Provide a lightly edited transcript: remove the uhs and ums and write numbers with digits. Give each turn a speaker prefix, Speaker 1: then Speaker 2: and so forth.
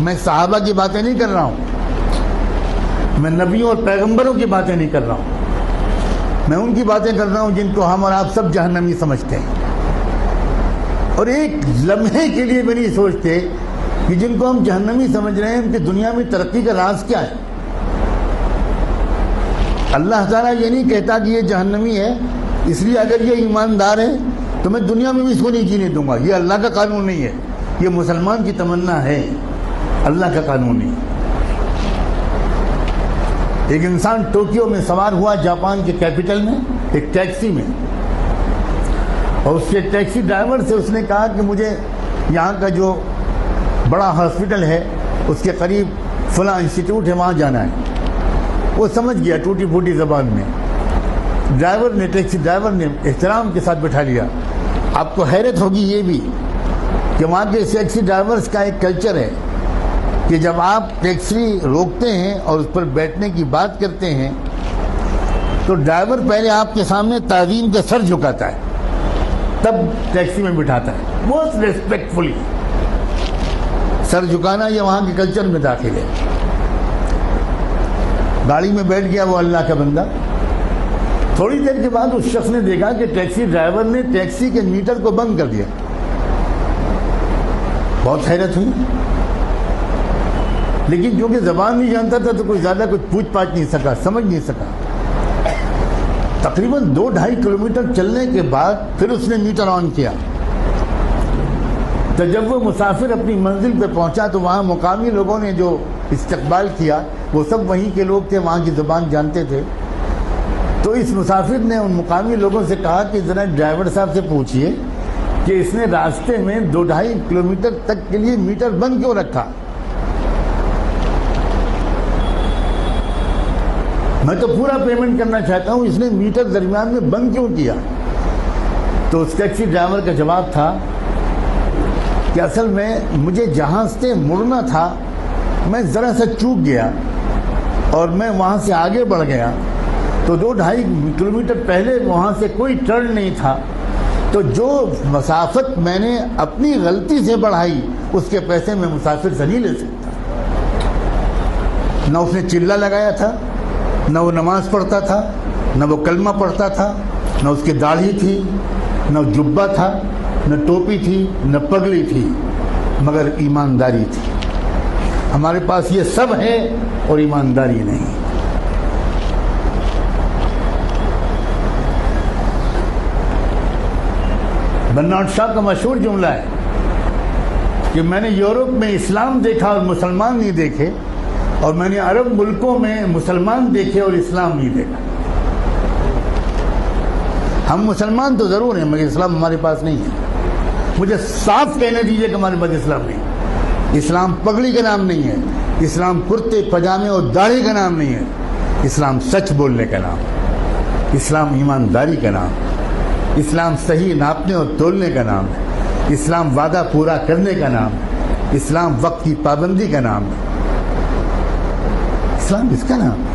Speaker 1: میں صحابہ کی باتیں نہیں کر رہا ہوں، میں نبیوں اور پیغمبروں کی باتیں نہیں کر رہا ہوں، میں ان کی باتیں کر رہا ہوں جن کو ہم اور آپ سب جہنمی سمجھتے ہیں، اور ایک لمحے کے لیے بھی نہیں سوچتے کہ جن کو ہم جہنمی سمجھ رہے ہیں ان کی دنیا میں ترقی کا راز کیا ہے۔ اللہ تعالیٰ یہ نہیں کہتا کہ یہ جہنمی ہے اس لیے اگر یہ ایماندار ہے تو میں دنیا میں بھی اس کو نہیں جینے دوں گا، یہ اللہ کا قانون نہیں ہے، یہ مسلمان کی تمنا ہے، اللہ کا قانون نہیں۔ ایک انسان ٹوکیو میں سوار ہوا جاپان کے کیپٹل میں ایک ٹیکسی میں، اور اس کے ٹیکسی ڈرائیور سے اس نے کہا کہ مجھے یہاں کا جو بڑا ہاسپٹل ہے اس کے قریب فلاں انسٹیٹیوٹ ہے وہاں جانا ہے۔ وہ سمجھ گیا ٹوٹی پھوٹی زبان میں، ٹیکسی ڈرائیور نے احترام کے ساتھ بٹھا لیا۔ آپ کو حیرت ہوگی یہ بھی کہ وہاں کے ٹیکسی ڈرائیورز کا ایک کلچر ہے کہ جب آپ ٹیکسی روکتے ہیں اور اس پر بیٹھنے کی بات کرتے ہیں تو ڈرائیور پہلے آپ کے سامنے تعظیم کا سر جھکاتا ہے، تب ٹیکسی میں بٹھاتا ہے، بہت ریسپیکٹفلی۔ سر جھکانا یہ وہاں کے کلچر میں داخل ہے۔ گاڑی میں بیٹھ گیا وہ اللہ کا بندہ، تھوڑی دیر کے بعد اس شخص نے دیکھا کہ ٹیکسی ڈرائیور نے ٹیکسی کے میٹر کو بند کر دیا۔ بہت حیرت ہوئی، لیکن کیونکہ زبان نہیں جانتا تھا تو کوئی زیادہ کچھ پوچھ پاچھ نہیں سکا، سمجھ نہیں سکا۔ تقریباً 2-2.5 کلومیٹر چلنے کے بعد پھر اس نے میٹر آن کیا، تو جب وہ مسافر اپنی منزل پہ پہنچا تو وہاں مقامی لوگوں نے جو استقبال کیا وہ سب وہیں کے لوگ تھے، وہاں کی زبان جانتے تھے۔ تو اس مسافر نے ان مقامی لوگوں سے کہا کہ ذرا ڈرائیور صاحب سے پوچھئے کہ اس نے راستے میں 2-2.5 کلومیٹر تک کے لیے میٹر بند کیوں رکھا؟ میں تو پورا پیمنٹ کرنا چاہتا ہوں، اس نے میٹر درمیان میں بند کیوں کیا؟ تو اس ٹیکسی ڈرائیور کا جواب تھا کہ اصل میں مجھے جہاں سے مڑنا تھا میں ذرا سا چوک گیا اور میں وہاں سے آگے بڑھ گیا، تو 2-2.5 کلومیٹر پہلے وہاں سے کوئی ٹرن نہیں تھا، تو جو مسافت میں نے اپنی غلطی سے بڑھائی اس کے پیسے میں مسافر سے نہیں لے سکتا۔ نہ اس نے چلہ لگایا تھا، نہ وہ نماز پڑھتا تھا، نہ وہ کلمہ پڑھتا تھا، نہ اس کی داڑھی تھی، نہ جبہ تھا، نہ ٹوپی تھی، نہ پگڑی تھی، مگر ایمانداری تھی۔ ہمارے پاس یہ سب ہے اور ایمانداری نہیں۔ برنارڈ شاہ کا مشہور جملہ ہے کہ میں نے یورپ میں اسلام دیکھا اور مسلمان نہیں دیکھے، اور میں نے عرب ملکوں میں مسلمان دیکھے اور اسلام نہیں دیکھا۔ ہم مسلمان تو ضرور ہیں مگر اسلام ہمارے پاس نہیں ہے۔ مجھے صاف کہنے دیجئے کہ ہمارے پاس اسلام نہیں ہے۔ اسلام پگڑی کا نام نہیں ہے، اسلام کرتے پجامے اور داڑھی کا نام نہیں ہے، اسلام سچ بولنے کا نام، اسلام ایمانداری کا نام، اسلام صحیح ناپنے اور تولنے کا نام ہے، اسلام وعدہ پورا کرنے کا نام ہے، اسلام وقت کی پابندی کا نام ہے، اسلام اس کا نام ہے۔